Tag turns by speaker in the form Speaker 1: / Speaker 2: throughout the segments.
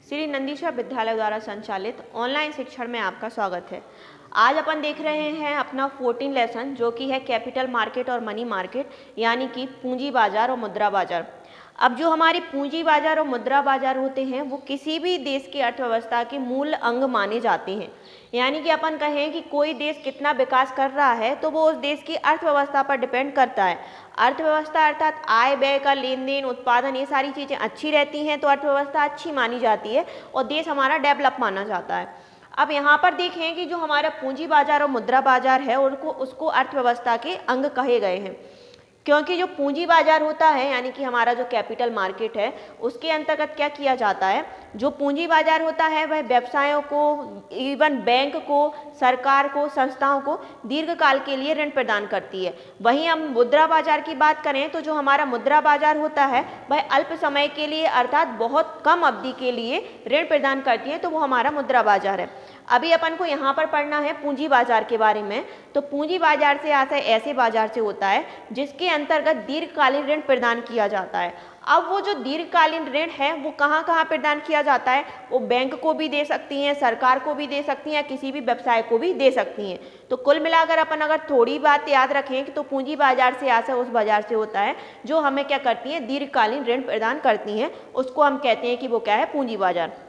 Speaker 1: श्री नंदीशा विद्यालय द्वारा संचालित ऑनलाइन शिक्षण में आपका स्वागत है। आज अपन देख रहे हैं अपना 14 लेसन जो कि है कैपिटल मार्केट और मनी मार्केट यानी कि पूंजी बाजार और मुद्रा बाजार। अब जो हमारी पूंजी बाजार और मुद्रा बाजार होते हैं वो किसी भी देश की अर्थव्यवस्था के मूल अंग माने जाते हैं। यानी कि अपन कहें कि कोई देश कितना विकास कर रहा है तो वो उस देश की अर्थव्यवस्था पर डिपेंड करता है। अर्थव्यवस्था अर्थात आय व्यय का लेन देन उत्पादन ये सारी चीज़ें अच्छी रहती हैं तो अर्थव्यवस्था अच्छी मानी जाती है और देश हमारा डेवलप माना जाता है। अब यहाँ पर देखें कि जो हमारा पूंजी बाजार और मुद्रा बाजार है उसको अर्थव्यवस्था के अंग कहे गए हैं, क्योंकि जो पूंजी बाजार होता है यानी कि हमारा जो कैपिटल मार्केट है उसके अंतर्गत क्या किया जाता है। जो पूंजी बाजार होता है वह व्यवसायों को, इवन बैंक को, सरकार को, संस्थाओं को दीर्घकाल के लिए ऋण प्रदान करती है। वहीं हम मुद्रा बाजार की बात करें तो जो हमारा मुद्रा बाजार होता है वह अल्प समय के लिए अर्थात बहुत कम अवधि के लिए ऋण प्रदान करती है, तो वो हमारा मुद्रा बाजार है। अभी अपन को यहाँ पर पढ़ना है पूंजी बाजार के बारे में। तो पूंजी बाजार से आता है ऐसे बाजार से होता है जिसके अंतर्गत दीर्घकालीन ऋण प्रदान किया जाता है। अब वो जो दीर्घकालीन ऋण है वो कहाँ कहाँ प्रदान किया जाता है, वो बैंक को भी दे सकती हैं, सरकार को भी दे सकती हैं, किसी भी व्यवसाय को भी दे सकती हैं। तो कुल मिलाकर अपन अगर थोड़ी बात याद रखें कि तो पूंजी बाजार से आता है उस बाजार से होता है जो हमें क्या करती हैं, दीर्घकालीन ऋण प्रदान करती हैं, उसको हम कहते हैं कि वो क्या है, पूंजी बाजार।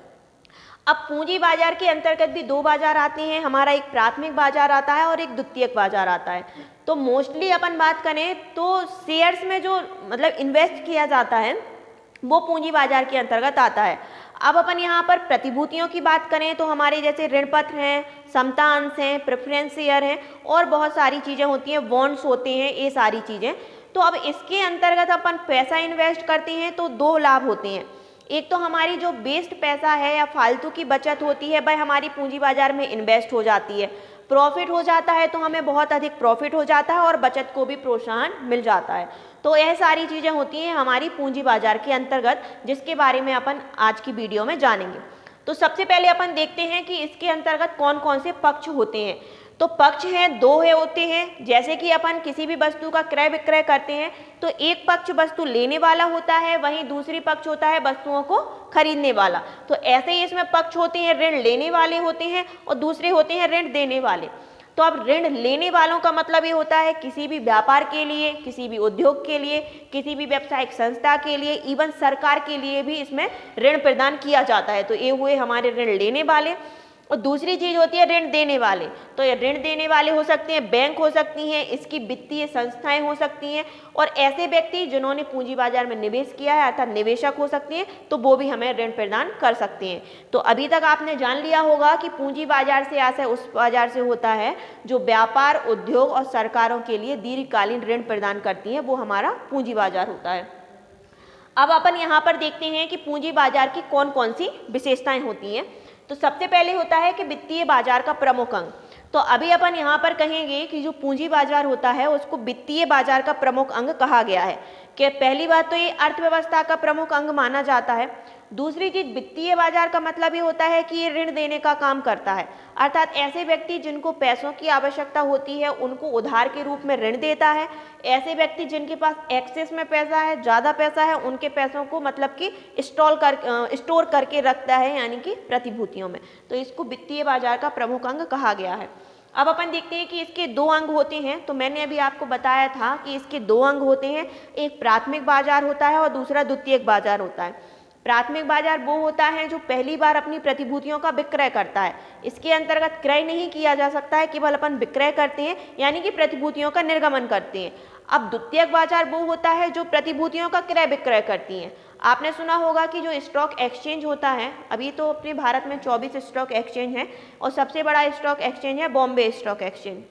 Speaker 1: अब पूंजी बाजार के अंतर्गत भी दो बाजार आते हैं, हमारा एक प्राथमिक बाजार आता है और एक द्वितीयक बाजार आता है। तो मोस्टली अपन बात करें तो शेयर्स में जो मतलब इन्वेस्ट किया जाता है वो पूंजी बाजार के अंतर्गत आता है। अब अपन यहाँ पर प्रतिभूतियों की बात करें तो हमारे जैसे ऋण पत्र हैं, समता अंश हैं, प्रेफरेंस शेयर हैं और बहुत सारी चीज़ें होती हैं, बॉन्ड्स होते हैं, ये सारी चीज़ें। तो अब इसके अंतर्गत अपन पैसा इन्वेस्ट करते हैं तो दो लाभ होते हैं। एक तो हमारी जो वेस्ट पैसा है या फालतू की बचत होती है वह हमारी पूंजी बाजार में इन्वेस्ट हो जाती है, प्रॉफिट हो जाता है तो हमें बहुत अधिक प्रॉफिट हो जाता है और बचत को भी प्रोत्साहन मिल जाता है। तो यह सारी चीज़ें होती हैं हमारी पूंजी बाजार के अंतर्गत, जिसके बारे में अपन आज की वीडियो में जानेंगे। तो सबसे पहले अपन देखते हैं कि इसके अंतर्गत कौन कौन से पक्ष होते हैं। तो पक्ष हैं, दो है होते हैं। जैसे कि अपन किसी भी वस्तु का क्रय विक्रय करते हैं तो एक पक्ष वस्तु लेने वाला होता है, वहीं दूसरी पक्ष होता है वस्तुओं को खरीदने वाला। तो ऐसे ही इसमें पक्ष होते हैं, ऋण लेने वाले होते हैं और दूसरे होते हैं ऋण देने वाले। तो अब ऋण लेने वालों का मतलब ये होता है किसी भी व्यापार के लिए, किसी भी उद्योग के लिए, किसी भी व्यावसायिक संस्था के लिए, इवन सरकार के लिए भी इसमें ऋण प्रदान किया जाता है। तो ये हुए हमारे ऋण लेने वाले। और दूसरी चीज़ होती है ऋण देने वाले। तो ये ऋण देने वाले हो सकते हैं बैंक हो सकती हैं, इसकी वित्तीय संस्थाएं हो सकती हैं और ऐसे व्यक्ति जिन्होंने पूंजी बाजार में निवेश किया है अर्थात निवेशक हो सकते हैं, तो वो भी हमें ऋण प्रदान कर सकते हैं। तो अभी तक आपने जान लिया होगा कि पूंजी बाजार से आता है उस बाजार से होता है जो व्यापार, उद्योग और सरकारों के लिए दीर्घकालीन ऋण प्रदान करती हैं, वो हमारा पूंजी बाजार होता है। अब अपन यहाँ पर देखते हैं कि पूंजी बाजार की कौन कौन सी विशेषताएं होती हैं। तो सबसे पहले होता है कि वित्तीय बाजार का प्रमुख अंग। तो अभी अपन यहाँ पर कहेंगे कि जो पूंजी बाजार होता है उसको वित्तीय बाजार का प्रमुख अंग कहा गया है। कि पहली बात तो ये अर्थव्यवस्था का प्रमुख अंग माना जाता है। दूसरी चीज, वित्तीय बाजार का मतलब ये होता है कि ये ऋण देने का काम करता है, अर्थात ऐसे व्यक्ति जिनको पैसों की आवश्यकता होती है उनको उधार के रूप में ऋण देता है। ऐसे व्यक्ति जिनके पास एक्सेस में पैसा है, ज़्यादा पैसा है, उनके पैसों को मतलब कि स्टोर करके रखता है यानी कि प्रतिभूतियों में। तो इसको वित्तीय बाजार का प्रमुख अंग कहा गया है। अब अपन देखते हैं कि इसके दो अंग होते हैं। तो मैंने अभी आपको बताया था कि इसके दो अंग होते हैं, एक प्राथमिक बाजार होता है और दूसरा द्वितीयक बाजार होता है। प्राथमिक बाजार वो होता है जो पहली बार अपनी प्रतिभूतियों का विक्रय करता है। इसके अंतर्गत क्रय नहीं किया जा सकता है, केवल अपन विक्रय करते हैं यानी कि प्रतिभूतियों का निर्गमन करते हैं। अब द्वितीयक बाजार वो होता है जो प्रतिभूतियों का क्रय विक्रय करती हैं। आपने सुना होगा कि जो स्टॉक एक्सचेंज होता है, अभी तो अपने भारत में 24 स्टॉक एक्सचेंज हैं और सबसे बड़ा स्टॉक एक्सचेंज है बॉम्बे स्टॉक एक्सचेंज।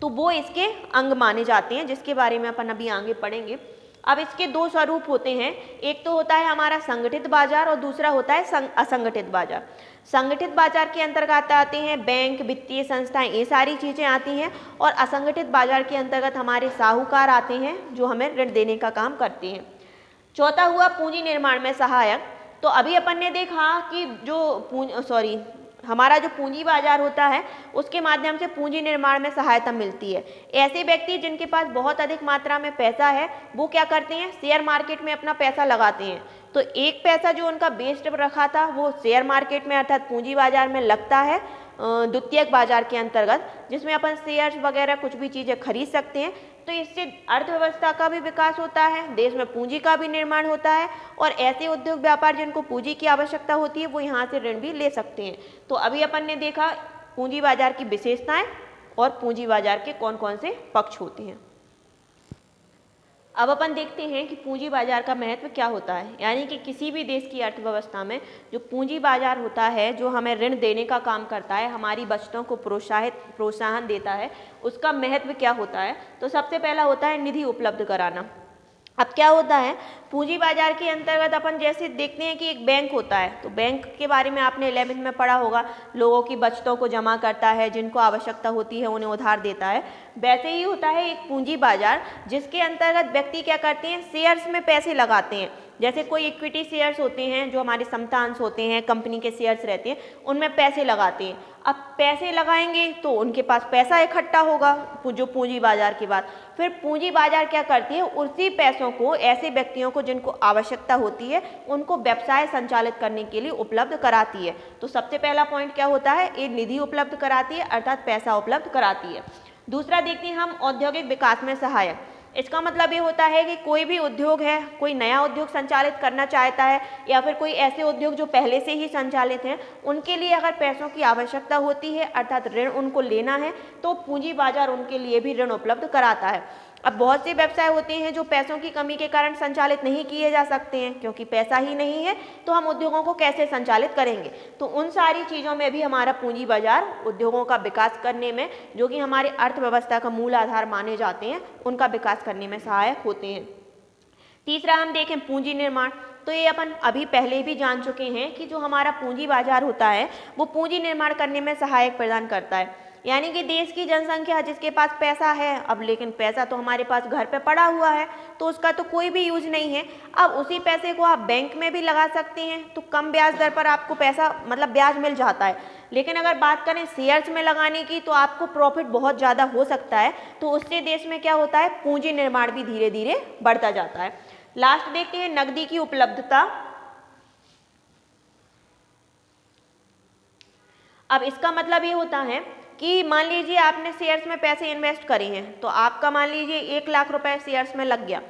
Speaker 1: तो वो इसके अंग माने जाते हैं, जिसके बारे में अपन अभी आगे पढ़ेंगे। अब इसके दो स्वरूप होते हैं, एक तो होता है हमारा संगठित बाजार और दूसरा होता है असंगठित बाजार। संगठित बाजार के अंतर्गत आते हैं बैंक, वित्तीय संस्थाएं, ये सारी चीज़ें आती हैं। और असंगठित बाजार के अंतर्गत हमारे साहूकार आते हैं जो हमें ऋण देने का काम करते हैं। चौथा हुआ पूंजी निर्माण में सहायक। तो अभी अपन ने देखा कि जो हमारा जो पूंजी बाजार होता है उसके माध्यम से पूंजी निर्माण में सहायता मिलती है। ऐसे व्यक्ति जिनके पास बहुत अधिक मात्रा में पैसा है वो क्या करते हैं, शेयर मार्केट में अपना पैसा लगाते हैं। तो एक पैसा जो उनका बेस्ड रखा था वो शेयर मार्केट में अर्थात पूंजी बाजार में लगता है द्वितीयक बाजार के अंतर्गत, जिसमें अपन शेयर्स वगैरह कुछ भी चीज़ें खरीद सकते हैं। तो इससे अर्थव्यवस्था का भी विकास होता है, देश में पूंजी का भी निर्माण होता है और ऐसे उद्योग व्यापार जिनको पूंजी की आवश्यकता होती है वो यहाँ से ऋण भी ले सकते हैं। तो अभी अपन ने देखा पूंजी बाजार की विशेषताएं और पूंजी बाजार के कौन कौन से पक्ष होते हैं। अब अपन देखते हैं कि पूंजी बाजार का महत्व क्या होता है, यानी कि किसी भी देश की अर्थव्यवस्था में जो पूंजी बाजार होता है जो हमें ऋण देने का काम करता है, हमारी बचतों को प्रोत्साहन देता है, उसका महत्व क्या होता है। तो सबसे पहला होता है निधि उपलब्ध कराना। अब क्या होता है पूंजी बाजार के अंतर्गत अपन जैसे देखते हैं कि एक बैंक होता है, तो बैंक के बारे में आपने 11वीं में पढ़ा होगा, लोगों की बचतों को जमा करता है, जिनको आवश्यकता होती है उन्हें उधार देता है। वैसे ही होता है एक पूंजी बाजार जिसके अंतर्गत व्यक्ति क्या करते हैं, शेयर्स में पैसे लगाते हैं। जैसे कोई इक्विटी शेयर्स होते हैं जो हमारे समतांश होते हैं, कंपनी के शेयर्स रहते हैं, उनमें पैसे लगाते हैं। अब पैसे लगाएंगे तो उनके पास पैसा इकट्ठा होगा जो पूंजी बाजार की बात, फिर पूंजी बाजार क्या करती है, उसी पैसों को ऐसे व्यक्तियों को जिनको आवश्यकता होती है उनको व्यवसाय संचालित करने के लिए उपलब्ध कराती है। तो सबसे पहला पॉइंट क्या होता है, ये निधि उपलब्ध कराती है अर्थात पैसा उपलब्ध कराती है। दूसरा देखते हैं हम औद्योगिक विकास में सहायक। इसका मतलब ये होता है कि कोई भी उद्योग है, कोई नया उद्योग संचालित करना चाहता है या फिर कोई ऐसे उद्योग जो पहले से ही संचालित हैं, उनके लिए अगर पैसों की आवश्यकता होती है अर्थात ऋण उनको लेना है तो पूंजी बाजार उनके लिए भी ऋण उपलब्ध कराता है। अब बहुत से व्यवसाय होते हैं जो पैसों की कमी के कारण संचालित नहीं किए जा सकते हैं, क्योंकि पैसा ही नहीं है तो हम उद्योगों को कैसे संचालित करेंगे। तो उन सारी चीज़ों में भी हमारा पूंजी बाजार उद्योगों का विकास करने में, जो कि हमारे अर्थव्यवस्था का मूल आधार माने जाते हैं, उनका विकास करने में सहायक होते हैं। तीसरा हम देखें पूंजी निर्माण, तो ये अपन अभी पहले भी जान चुके हैं कि जो हमारा पूंजी बाजार होता है वो पूंजी निर्माण करने में सहायक प्रदान करता है। यानी कि देश की जनसंख्या जिसके पास पैसा है, अब लेकिन पैसा तो हमारे पास घर पे पड़ा हुआ है तो उसका तो कोई भी यूज नहीं है। अब उसी पैसे को आप बैंक में भी लगा सकते हैं तो कम ब्याज दर पर आपको पैसा मतलब ब्याज मिल जाता है। लेकिन अगर बात करें शेयर्स में लगाने की तो आपको प्रॉफिट बहुत ज़्यादा हो सकता है, तो उससे देश में क्या होता है, पूंजी निर्माण भी धीरे धीरे बढ़ता जाता है। लास्ट देखते हैं नकदी की उपलब्धता। अब इसका मतलब ये होता है कि मान लीजिए आपने शेयर्स में पैसे इन्वेस्ट करे हैं, तो आपका मान लीजिए 1 लाख रुपए शेयर्स में लग गया।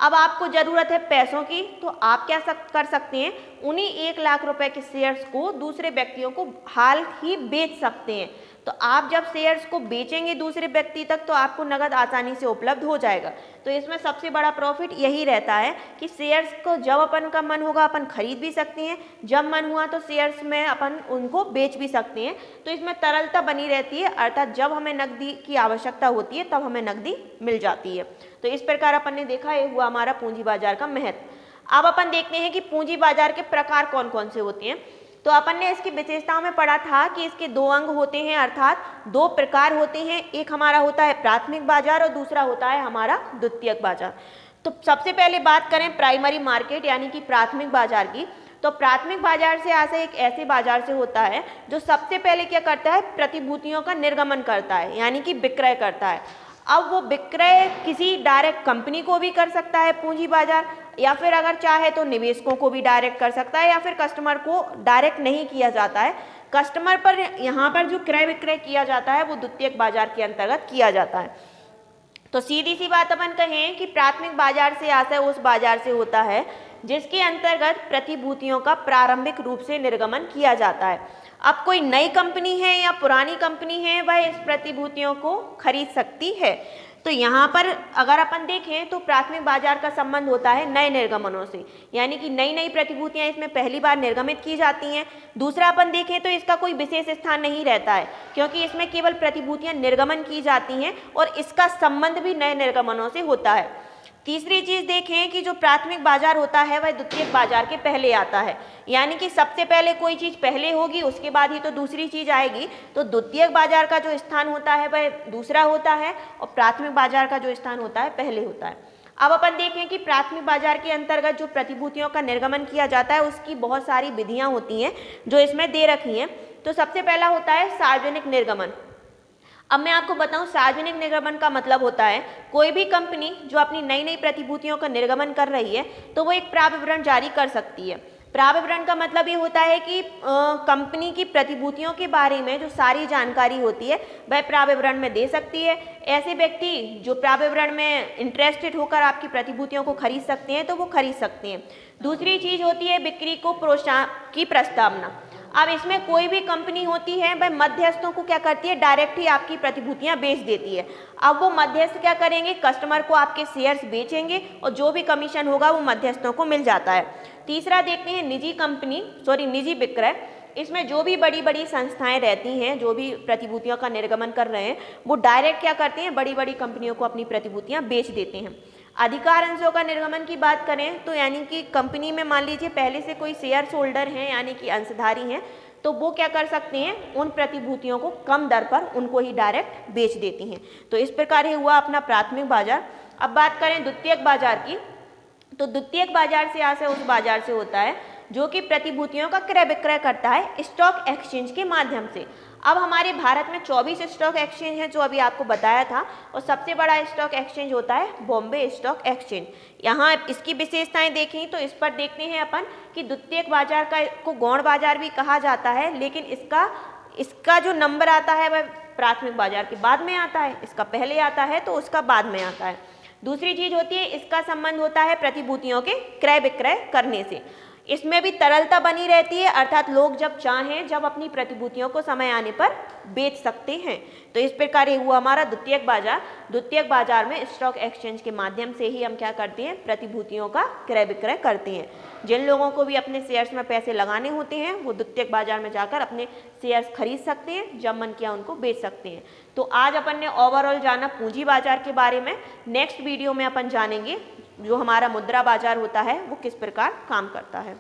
Speaker 1: अब आपको ज़रूरत है पैसों की, तो आप क्या कर सकते हैं, उन्हीं 1 लाख रुपए के शेयर्स को दूसरे व्यक्तियों को हाल ही बेच सकते हैं। तो आप जब शेयर्स को बेचेंगे दूसरे व्यक्ति तक तो आपको नगद आसानी से उपलब्ध हो जाएगा। तो इसमें सबसे बड़ा प्रॉफिट यही रहता है कि शेयर्स को जब अपन का मन होगा अपन खरीद भी सकते हैं, जब मन हुआ तो शेयर्स में अपन उनको बेच भी सकते हैं। तो इसमें तरलता बनी रहती है, अर्थात जब हमें नकदी की आवश्यकता होती है तब हमें नकदी मिल जाती है। तो इस प्रकार अपन ने देखा ये हुआ हमारा पूंजी बाजार का महत्व। अब अपन देखते हैं कि पूंजी बाजार के प्रकार कौन कौन से होते हैं। तो अपन ने इसकी विशेषताओं में पढ़ा था कि इसके 2 अंग होते हैं, अर्थात 2 प्रकार होते हैं। एक हमारा होता है प्राथमिक बाजार और दूसरा होता है हमारा द्वितीयक बाजार। तो सबसे पहले बात करें प्राइमरी मार्केट यानी कि प्राथमिक बाजार की, तो प्राथमिक बाजार से आशय एक ऐसे बाजार से होता है जो सबसे पहले क्या करता है, प्रतिभूतियों का निर्गमन करता है यानी कि विक्रय करता है। अब वो विक्रय किसी डायरेक्ट कंपनी को भी कर सकता है पूंजी बाजार, या फिर अगर चाहे तो निवेशकों को भी डायरेक्ट कर सकता है, या फिर कस्टमर को डायरेक्ट नहीं किया जाता है। कस्टमर पर यहाँ पर जो क्रय विक्रय किया जाता है वो द्वितीयक बाजार के अंतर्गत किया जाता है। तो सीधी सी बात अपन कहें कि प्राथमिक बाजार से आशय उस बाजार से होता है जिसके अंतर्गत प्रतिभूतियों का प्रारंभिक रूप से निर्गमन किया जाता है। अब कोई नई कंपनी है या पुरानी कंपनी है वह इस प्रतिभूतियों को खरीद सकती है। तो यहाँ पर अगर अपन देखें तो प्राथमिक बाजार का संबंध होता है नए निर्गमनों से, यानी कि नई नई प्रतिभूतियाँ इसमें पहली बार निर्गमित की जाती हैं। दूसरा अपन देखें तो इसका कोई विशेष स्थान नहीं रहता है, क्योंकि इसमें केवल प्रतिभूतियाँ निर्गमन की जाती हैं और इसका संबंध भी नए निर्गमनों से होता है। तीसरी चीज देखें कि जो प्राथमिक बाजार होता है वह द्वितीयक बाजार के पहले आता है, यानी कि सबसे पहले कोई चीज पहले होगी उसके बाद ही तो दूसरी चीज आएगी। तो द्वितीयक बाजार का जो स्थान होता है वह दूसरा होता है और प्राथमिक बाजार का जो स्थान होता है पहले होता है। अब अपन देखें कि प्राथमिक बाजार के अंतर्गत जो प्रतिभूतियों का निर्गमन किया जाता है उसकी बहुत सारी विधियां होती हैं जो इसमें दे रखी हैं। तो सबसे पहला होता है सार्वजनिक निर्गमन। अब मैं आपको बताऊं, सार्वजनिक निर्गमन का मतलब होता है कोई भी कंपनी जो अपनी नई नई प्रतिभूतियों का निर्गमन कर रही है तो वो एक प्राविवरण जारी कर सकती है। प्राविवरण का मतलब ये होता है कि कंपनी की प्रतिभूतियों के बारे में जो सारी जानकारी होती है वह प्राविवरण में दे सकती है। ऐसे व्यक्ति जो प्राविवरण में इंटरेस्टेड होकर आपकी प्रतिभूतियों को खरीद सकते हैं तो वो खरीद सकते हैं। दूसरी चीज होती है बिक्री को प्रोत्साहन की प्रस्तावना। अब इसमें कोई भी कंपनी होती है वह मध्यस्थों को क्या करती है, डायरेक्ट ही आपकी प्रतिभूतियां बेच देती है। अब वो मध्यस्थ क्या करेंगे, कस्टमर को आपके शेयर्स बेचेंगे और जो भी कमीशन होगा वो मध्यस्थों को मिल जाता है। तीसरा देखते हैं निजी विक्रय। इसमें जो भी बड़ी बड़ी संस्थाएं रहती हैं जो भी प्रतिभूतियों का निर्गमन कर रहे हैं वो डायरेक्ट क्या करते हैं, बड़ी बड़ी कंपनियों को अपनी प्रतिभूतियां बेच देते हैं। अधिकार अंशों का निर्गमन की बात करें तो यानी कि कंपनी में मान लीजिए पहले से कोई शेयर होल्डर हैं यानी कि अंशधारी हैं तो वो क्या कर सकते हैं, उन प्रतिभूतियों को कम दर पर उनको ही डायरेक्ट बेच देती हैं। तो इस प्रकार ये हुआ अपना प्राथमिक बाजार। अब बात करें द्वितीयक बाजार की, तो द्वितीयक बाजार से यहाँ से उस बाजार से होता है जो कि प्रतिभूतियों का क्रय विक्रय करता है स्टॉक एक्सचेंज के माध्यम से। अब हमारे भारत में 24 स्टॉक एक्सचेंज हैं जो अभी आपको बताया था और सबसे बड़ा स्टॉक एक्सचेंज होता है बॉम्बे स्टॉक एक्सचेंज। यहाँ इसकी विशेषताएं देखें तो इस पर देखते हैं अपन कि द्वितीयक बाजार को गौण बाजार भी कहा जाता है, लेकिन इसका जो नंबर आता है वह प्राथमिक बाजार के बाद में आता है, इसका पहले आता है तो उसका बाद में आता है। दूसरी चीज होती है इसका संबंध होता है प्रतिभूतियों के क्रय विक्रय करने से। इसमें भी तरलता बनी रहती है, अर्थात लोग जब चाहें जब अपनी प्रतिभूतियों को समय आने पर बेच सकते हैं। तो इस प्रकार ये हुआ हमारा द्वितीयक बाजार। द्वितीयक बाजार में स्टॉक एक्सचेंज के माध्यम से ही हम क्या करते हैं, प्रतिभूतियों का क्रय विक्रय करते हैं। जिन लोगों को भी अपने शेयर्स में पैसे लगाने होते हैं वो द्वितीयक बाजार में जाकर अपने शेयर्स खरीद सकते हैं, जब मन किया उनको बेच सकते हैं। तो आज अपन ने ओवरऑल जाना पूंजी बाजार के बारे में। नेक्स्ट वीडियो में अपन जानेंगे जो हमारा मुद्रा बाजार होता है वो किस प्रकार काम करता है।